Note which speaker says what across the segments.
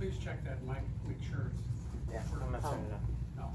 Speaker 1: please check that, Mike, make sure it's.
Speaker 2: Yeah, I'm not turning it up.
Speaker 1: No.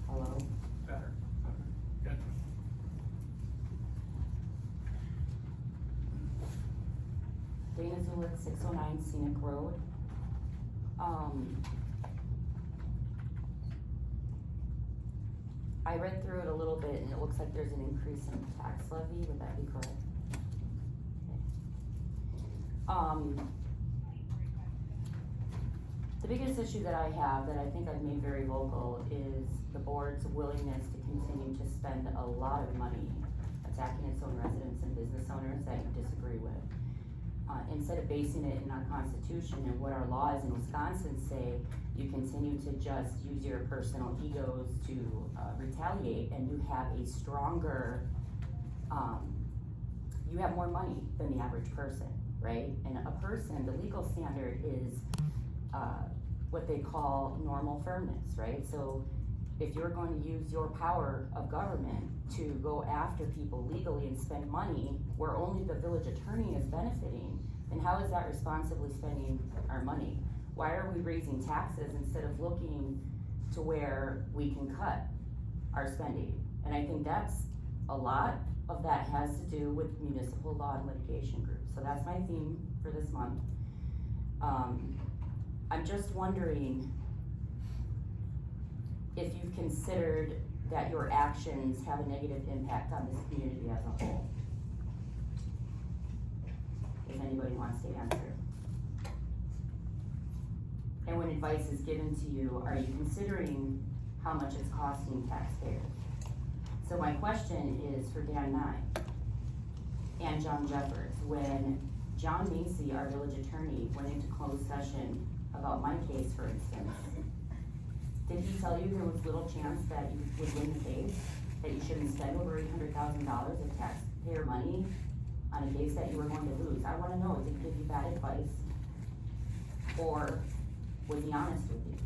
Speaker 3: Hello?
Speaker 1: Better. Good.
Speaker 3: Dana Zulik, 609 Scenic Road. I read through it a little bit and it looks like there's an increase in tax levy, would that be correct? Okay. The biggest issue that I have, that I think I've made very vocal, is the board's willingness to continue to spend a lot of money attacking its own residents and business owners that you disagree with. Instead of basing it in our constitution and what our laws in Wisconsin say, you continue to just use your personal egos to retaliate, and you have a stronger, you have more money than the average person, right? And a person, the legal standard is what they call normal firmness, right? So if you're going to use your power of government to go after people legally and spend money where only the village attorney is benefiting, then how is that responsibly spending our money? Why are we raising taxes instead of looking to where we can cut our spending? And I think that's a lot of that has to do with municipal law and litigation groups. So that's my theme for this month. I'm just wondering if you've considered that your actions have a negative impact on this community as a whole. If anybody wants to answer. And when advice is given to you, are you considering how much it's costing taxpayers? So my question is for Dan Nye and John Jeffers. When John Macy, our village attorney, went into closed session about my case, for instance, did he tell you there was little chance that you would win the case? That you shouldn't spend over $800,000 of taxpayer money on a case that you were going to lose? I wanna know, did he give you bad advice? Or was he honest with you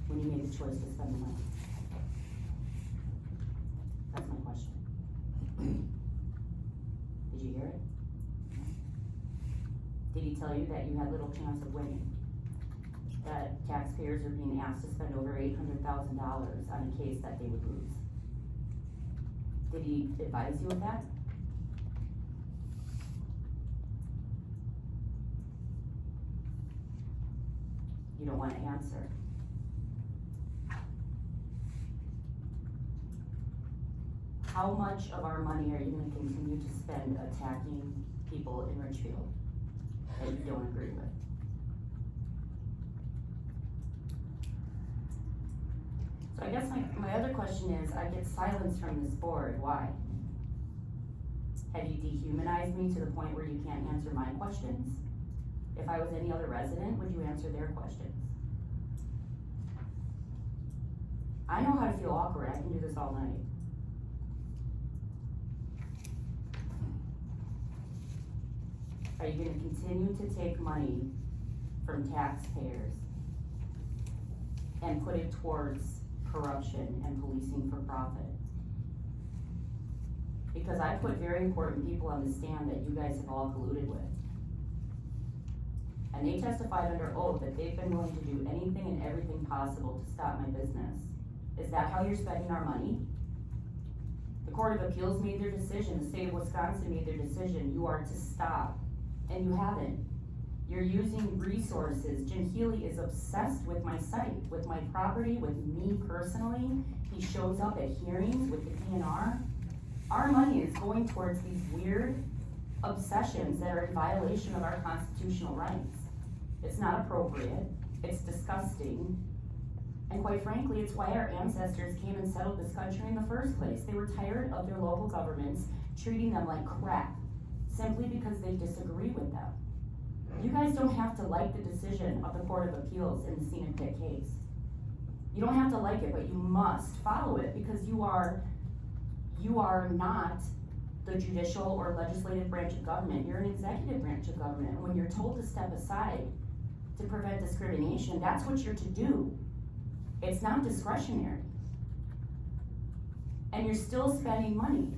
Speaker 3: when you made the choice to spend the money? That's my question. Did you hear it? Did he tell you that you had little chance of winning? That taxpayers are being asked to spend over $800,000 on a case that they would lose? Did he advise you of that? You don't want to answer. How much of our money are you going to continue to spend attacking people in Richfield that you don't agree with? So I guess my other question is, I get silence from this board, why? Have you dehumanized me to the point where you can't answer my questions? If I was any other resident, would you answer their questions? I know how to feel awkward, I can do this all night. Are you gonna continue to take money from taxpayers and put it towards corruption and policing for profit? Because I put very important people on the stand that you guys have all colluded with. And they testified under oath that they've been willing to do anything and everything possible to stop my business. Is that how you're spending our money? The Court of Appeals made their decision, the state of Wisconsin made their decision, you are to stop, and you haven't. You're using resources. Jim Healy is obsessed with my site, with my property, with me personally. He shows up at hearings with the DNR. Our money is going towards these weird obsessions that are in violation of our constitutional rights. It's not appropriate, it's disgusting, and quite frankly, it's why our ancestors came and settled this country in the first place. They were tired of their local governments treating them like crap, simply because they disagree with them. You guys don't have to like the decision of the Court of Appeals in the Scenic Pit case. You don't have to like it, but you must follow it because you are not the judicial or legislative branch of government. You're an executive branch of government. And when you're told to step aside to prevent discrimination, that's what you're to do. It's not discretionary. And you're still spending money.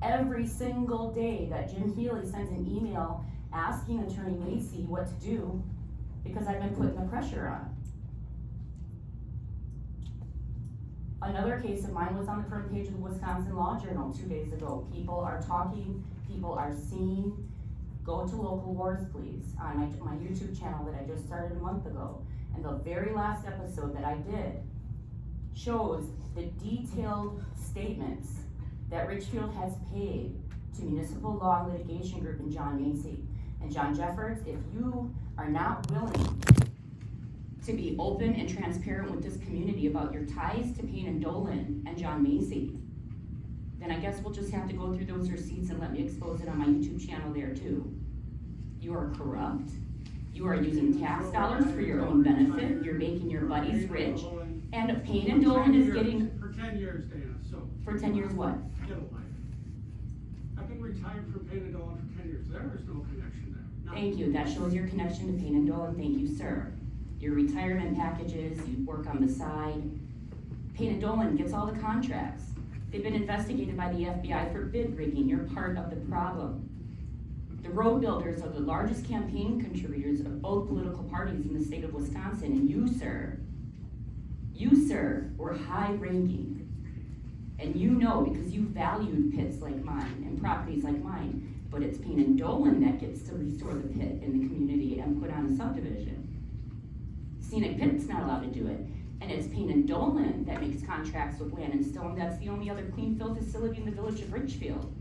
Speaker 3: every single day that Jim Healy sends an email asking Attorney Macy what to do because I've been putting the pressure on. Another case of mine was on the front page of the Wisconsin Law Journal 2 days ago. People are talking, people are seeing. Go to Local Wars, please, on my YouTube channel that I just started a month ago. And the very last episode that I did shows the detailed statements that Richfield has paid to Municipal Law Litigation Group and John Macy. And John Jeffords, if you are not willing to be open and transparent with this community about your ties to Payne and Dolan and John Macy, then I guess we'll just have to go through those receipts and let me expose it on my YouTube channel there too. You are corrupt. You are using tax dollars for your own benefit. You're making your buddies rich. And Payne and Dolan is getting...
Speaker 1: For 10 years, Dana, so.
Speaker 3: For 10 years what?
Speaker 1: Get a life. I've been retired from Payne and Dolan for 10 years. There is no connection there.
Speaker 3: Thank you. That shows your connection to Payne and Dolan. Thank you, sir. Your retirement packages, you work on the side. Payne and Dolan gets all the contracts. They've been investigated by the FBI for bid rigging. You're part of the problem. The road builders are the largest campaign contributors of both political parties in the state of Wisconsin, and you, sir, were high-ranking. And you know, because you valued pits like mine and properties like mine, but it's Payne and Dolan that gets to restore the pit in the community and put on a subdivision. Scenic Pit's not allowed to do it. And it's Payne and Dolan that makes contracts with Land and Stone. That's the only other clean fill facility in the Village of Richfield.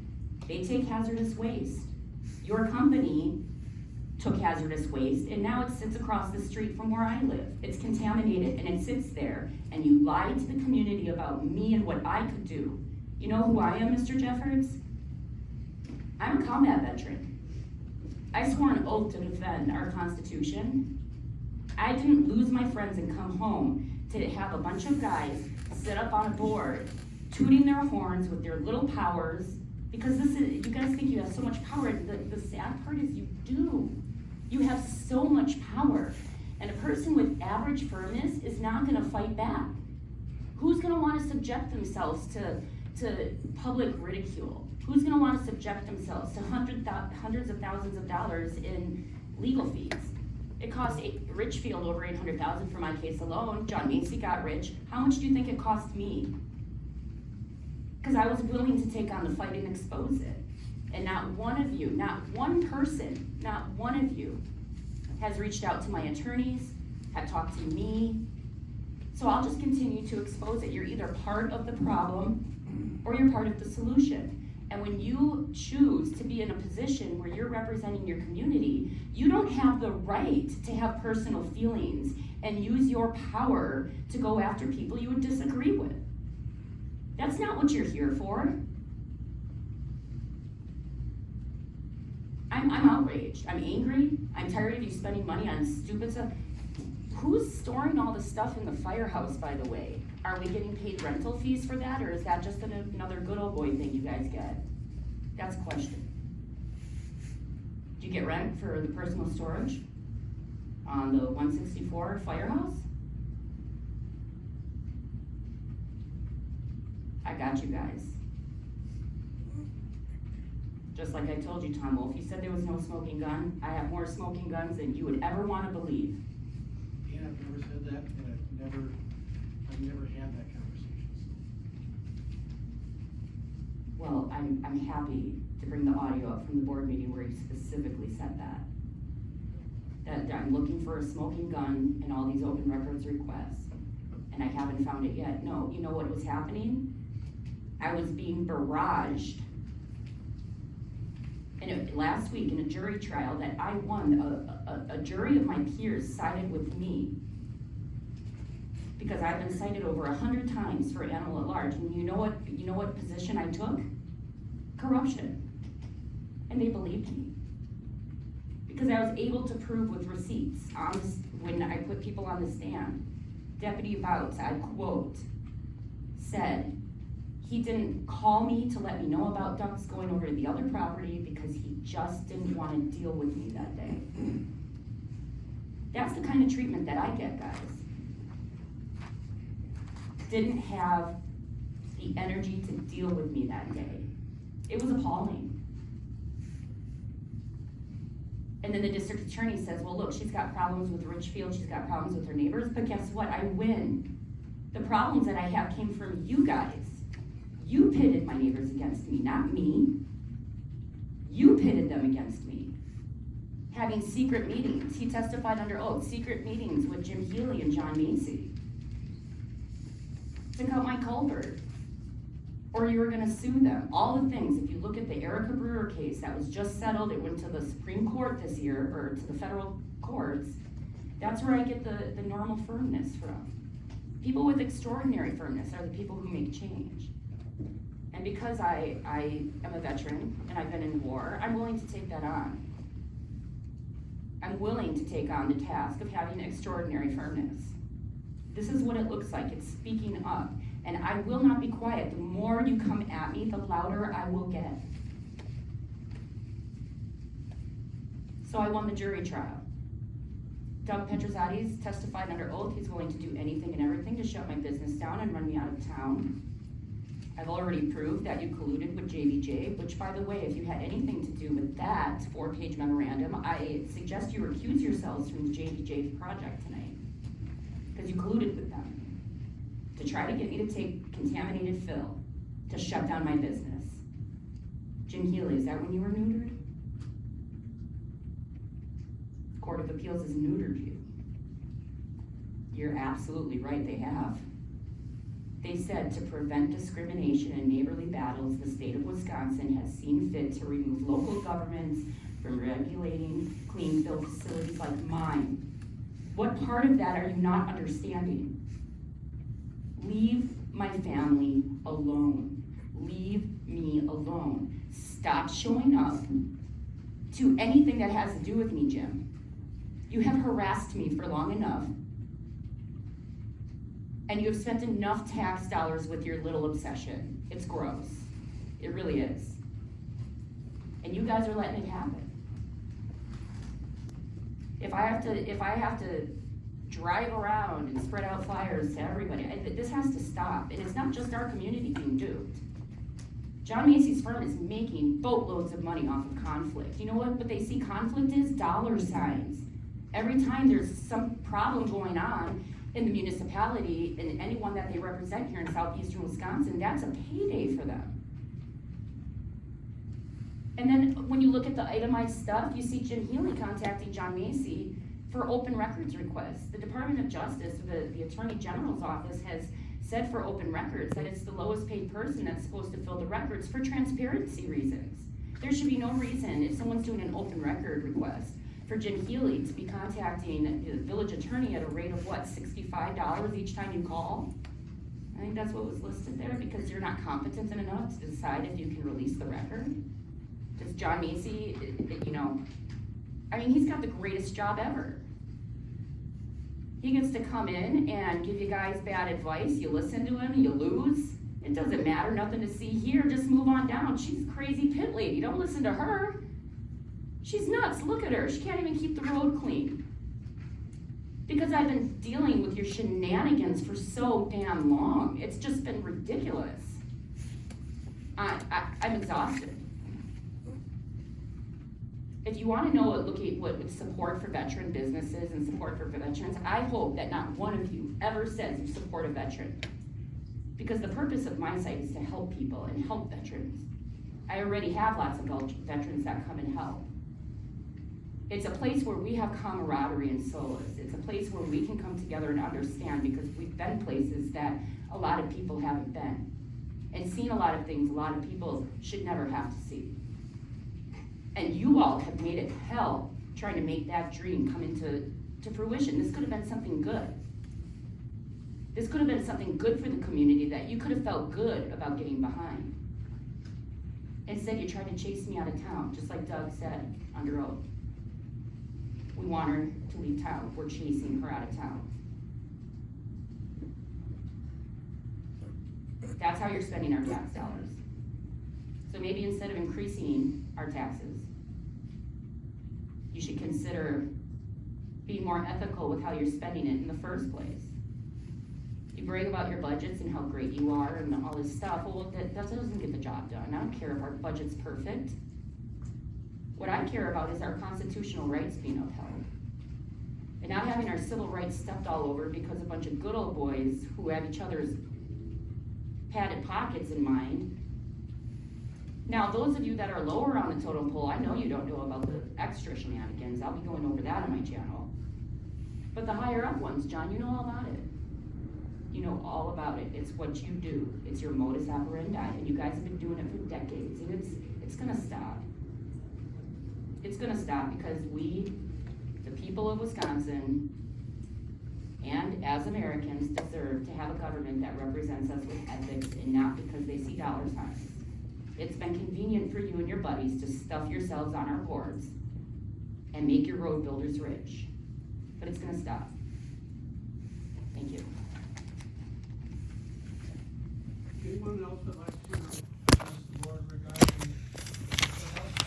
Speaker 3: They take hazardous waste. Your company took hazardous waste, and now it sits across the street from where I live. It's contaminated, and it sits there, and you lied to the community about me and what I could do. You know who I am, Mr. Jeffords? I'm a combat veteran. I swore an oath to defend our Constitution. I didn't lose my friends and come home to have a bunch of guys sit up on a board, tooting their horns with their little powers, because this is, you guys think you have so much power. The sad part is you do. You have so much power. And a person with average firmness is not gonna fight back. Who's gonna wanna subject themselves to public ridicule? Who's gonna wanna subject themselves to hundreds of thousands of dollars in legal fees? It cost Richfield over $800,000 for my case alone. John Macy got rich. How much do you think it cost me? Because I was willing to take on the fight and expose it. And not one of you, not one person, not one of you has reached out to my attorneys, have talked to me. So I'll just continue to expose it. You're either part of the problem or you're part of the solution. And when you choose to be in a position where you're representing your community, you don't have the right to have personal feelings and use your power to go after people you would disagree with. That's not what you're here for. I'm outraged. I'm angry. I'm tired of you spending money on stupid stuff. Who's storing all the stuff in the firehouse, by the way? Are we getting paid rental fees for that, or is that just another good old boy thing you guys get? That's a question. Do you get rent for the personal storage on the 164 firehouse? I got you guys. Just like I told you, Tom Wolf, you said there was no smoking gun. I have more smoking guns than you would ever want to believe.
Speaker 2: Yeah, I've never said that, and I've never had that conversation.
Speaker 3: Well, I'm happy to bring the audio up from the board meeting where you specifically said that. That I'm looking for a smoking gun in all these open records requests, and I haven't found it yet. No, you know what was happening? I was being barraged. And last week in a jury trial that I won, a jury of my peers sided with me because I've been cited over 100 times for animal at large. And you know what position I took? Corruption. And they believed me because I was able to prove with receipts when I put people on the stand. Deputy Bouts, I quote, said, he didn't call me to let me know about ducks going over to the other property because he just didn't want to deal with me that day. That's the kind of treatment that I get, guys. Didn't have the energy to deal with me that day. It was appalling. And then the district attorney says, well, look, she's got problems with Richfield, she's got problems with her neighbors, but guess what? I win. The problems that I have came from you guys. You pitted my neighbors against me, not me. You pitted them against me. Having secret meetings. He testified under oath, secret meetings with Jim Healy and John Macy. Took out my culvert. Or you were gonna sue them. All the things, if you look at the Erica Brewer case that was just settled, it went to the Supreme Court this year, or to the federal courts. That's where I get the normal firmness from. People with extraordinary firmness are the people who make change. And because I am a veteran and I've been in war, I'm willing to take that on. I'm willing to take on the task of having extraordinary firmness. This is what it looks like. It's speaking up. And I will not be quiet. The more you come at me, the louder I will get. So I won the jury trial. Doug Petrozates testified under oath he's willing to do anything and everything to shut my business down and run me out of town. I've already proved that you colluded with JBJ, which, by the way, if you had anything to do with that 4-page memorandum, I suggest you recuse yourselves from the JBJ project tonight, because you colluded with them to try to get me to take contaminated fill to shut down my business. Jim Healy, is that when you were neutered? Court of Appeals has neutered you. You're absolutely right, they have. They said to prevent discrimination in neighborly battles, the state of Wisconsin has seen fit to remove local governments from regulating clean fill facilities like mine. What part of that are you not understanding? Leave my family alone. Leave me alone. Stop showing up to anything that has to do with me, Jim. You have harassed me for long enough. And you have spent enough tax dollars with your little obsession. It's gross. It really is. And you guys are letting it happen. If I have to drive around and spread out flyers to everybody, this has to stop. And it's not just our community being duped. John Macy's firm is making boatloads of money off of conflict. You know what they see conflict is? Dollar signs. Every time there's some problem going on in the municipality and anyone that they represent here in southeastern Wisconsin, that's a payday for them. And then when you look at the itemized stuff, you see Jim Healy contacting John Macy for open records requests. The Department of Justice, the Attorney General's office, has said for open records that it's the lowest paid person that's supposed to fill the records for transparency reasons. There should be no reason, if someone's doing an open record request, for Jim Healy to be contacting the village attorney at a rate of what, $65 each time you call? I think that's what was listed there, because you're not competent enough to decide if you can release the record. Does John Macy, he's got the greatest job ever. He gets to come in and give you guys bad advice, you listen to him, you lose. It doesn't matter, nothing to see here, just move on down. She's a crazy pit lady, don't listen to her. She's nuts, look at her, she can't even keep the road clean. Because I've been dealing with your shenanigans for so damn long. It's just been ridiculous. I'm exhausted. If you want to know what support for veteran businesses and support for veterans, I hope that not one of you ever says you support a veteran. Because the purpose of my site is to help people and help veterans. I already have lots of veterans that come and help. It's a place where we have camaraderie and solace. It's a place where we can come together and understand, because we've been places that a lot of people haven't been. And seen a lot of things a lot of people should never have to see. And you all have made it hell trying to make that dream come into fruition. This could have been something good. This could have been something good for the community that you could have felt good about getting behind. Instead, you tried to chase me out of town, just like Doug said under oath. We want her to leave town. We're chasing her out of town. That's how you're spending our tax dollars. So maybe instead of increasing our taxes, you should consider being more ethical with how you're spending it in the first place. You brag about your budgets and how great you are and all this stuff, well, that doesn't get the job done. I don't care if our budget's perfect. What I care about is our constitutional rights being upheld. And not having our civil rights stepped all over because a bunch of good old boys who have each other's padded pockets in mind. Now, those of you that are lower on the totem pole, I know you don't know about the extra shenanigans. I'll be going over that on my channel. But the higher up ones, John, you know all about it. You know all about it. It's what you do. It's your modus operandi, and you guys have been doing it for decades, and it's gonna stop. It's gonna stop because we, the people of Wisconsin, and as Americans, deserve to have a government that represents us with ethics and not because they see dollar signs. It's been convenient for you and your buddies to stuff yourselves on our boards and make your road builders rich. But it's gonna stop. Thank you.
Speaker 1: Anyone else that likes to address the board regarding the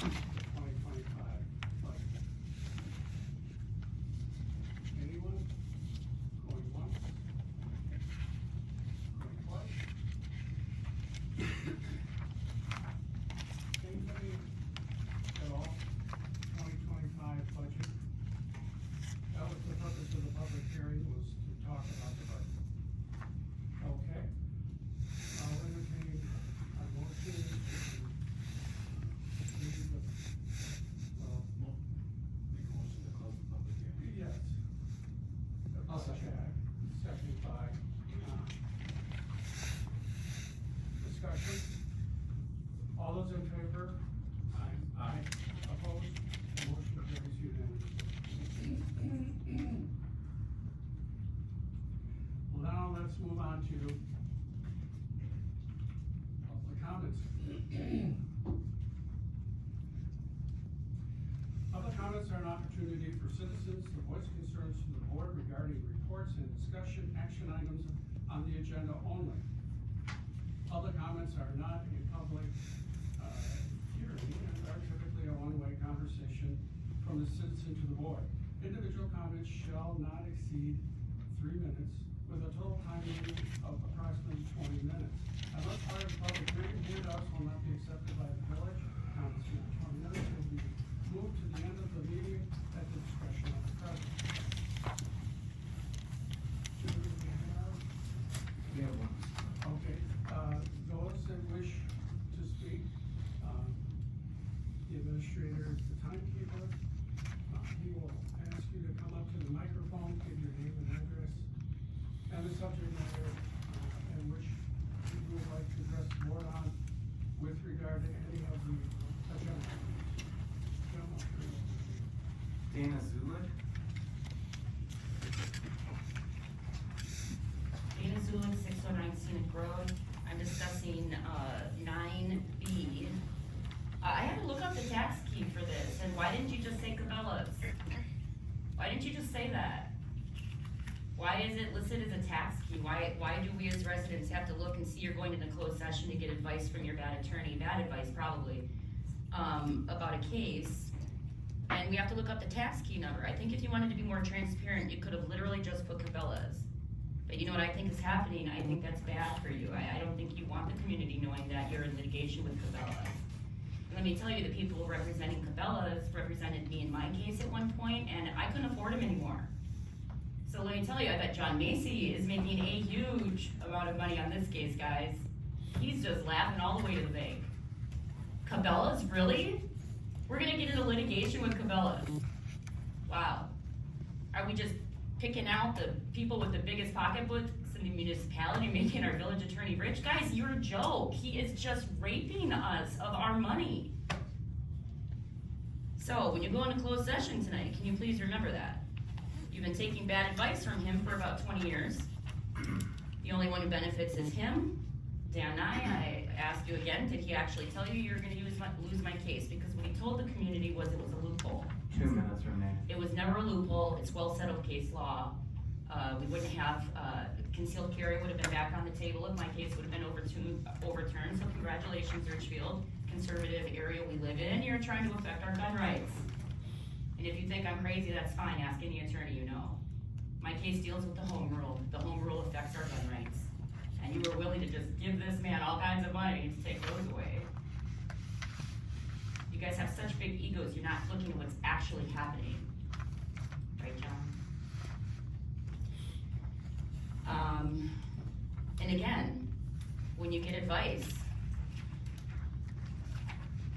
Speaker 1: 2025 budget? Anyone? Going once? Going twice? Anybody at all? 2025 budget? That was the purpose of the public hearing, was to talk about the budget. Okay. I'll entertain a motion to leave the, well,
Speaker 4: Make a motion to close the public hearing.
Speaker 1: yes.
Speaker 2: I'll second.
Speaker 1: Chad, second by, discussion. All those in favor? Aye. Opposed? Motion carries unanimously. Well, now let's move on to public comments. Public comments are an opportunity for citizens to voice concerns to the board regarding reports and discussion action items on the agenda only. Public comments are not a public hearing and are typically a one-way conversation from the citizen to the board. Individual comments shall not exceed 3 minutes with a total time limit of approximately 20 minutes. Unless part of the public hearing, handouts will not be accepted by the village. Comments beyond 20 minutes will be moved to the end of the meeting at the discretion of the president. Do we have?
Speaker 4: We have one.
Speaker 1: Okay, those that wish to speak, the administrator is the timekeeper. He will ask you to come up to the microphone, give your name and address, and the subject matter, in which you would like to address the board on with regard to any of the agenda items.
Speaker 4: Dana Zulick.
Speaker 3: Dana Zulik, 609 Scenic Road. I'm discussing, 9B. I had to look up the tax key for this, and why didn't you just say Cabela's? Why didn't you just say that? Why is it listed as a tax key? Why do we as residents have to look and see you're going into closed session to get advice from your bad attorney, bad advice probably, about a case, and we have to look up the tax key number? I think if you wanted to be more transparent, you could have literally just put Cabela's. But you know what I think is happening? I think that's bad for you. I don't think you want the community knowing that you're in litigation with Cabela's. And let me tell you, the people representing Cabela's represented me in my case at one point, and I couldn't afford him anymore. So let me tell you, I bet John Macy is making a huge amount of money on this case, guys. He's just laughing all the way to the bank. Cabela's, really? We're gonna get into litigation with Cabela's. Wow. Are we just picking out the people with the biggest pocketbooks in the municipality, making our village attorney rich? Guys, you're a joke. He is just raping us of our money. So when you go into closed session tonight, can you please remember that? You've been taking bad advice from him for about 20 years. The only one who benefits is him. Dan and I ask you again, did he actually tell you you're gonna lose my case? Because what he told the community was it was a loophole.
Speaker 4: 2 minutes remain.
Speaker 3: It was never a loophole. It's well-settled case law. We wouldn't have, concealed carry would have been back on the table if my case would have been overturned. So congratulations, Richfield, conservative area we live in. You're trying to affect our gun rights. And if you think I'm crazy, that's fine. Ask any attorney you know. My case deals with the home rule. The home rule affects our gun rights. And you were willing to just give this man all kinds of money to take those away. You guys have such big egos, you're not looking at what's actually happening. Right, John? And again, when you get advice,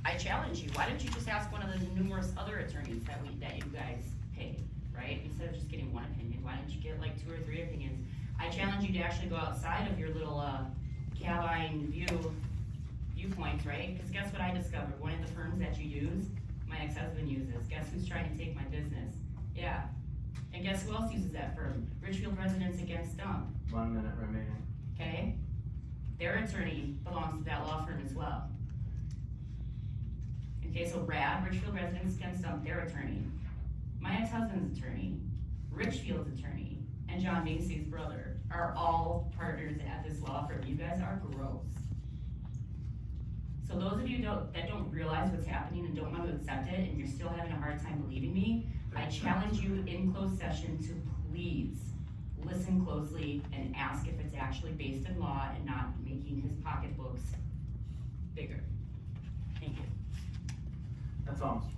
Speaker 3: I challenge you, why don't you just ask one of the numerous other attorneys that you guys pay, right? Instead of just getting one opinion, why don't you get like 2 or 3 opinions? I challenge you to actually go outside of your little, cabine viewpoints, right? Because guess what I discovered? One of the firms that you use, my ex-husband uses. Guess who's trying to take my business? Yeah. And guess who else uses that firm? Richfield Residents Against Dump.
Speaker 4: 1 minute remaining.
Speaker 3: Okay? Their attorney belongs to that law firm as well. Okay, so Brad, Richfield Residents Against Dump, their attorney. My ex-husband's attorney, Richfield's attorney, and John Macy's brother are all partners at this law firm. You guys are gross. So those of you that don't realize what's happening and don't want to accept it, and you're still having a hard time believing me, I challenge you in closed session to please listen closely and ask if it's actually based in law and not making his pocketbooks bigger. Thank you.
Speaker 4: That's all, Mr.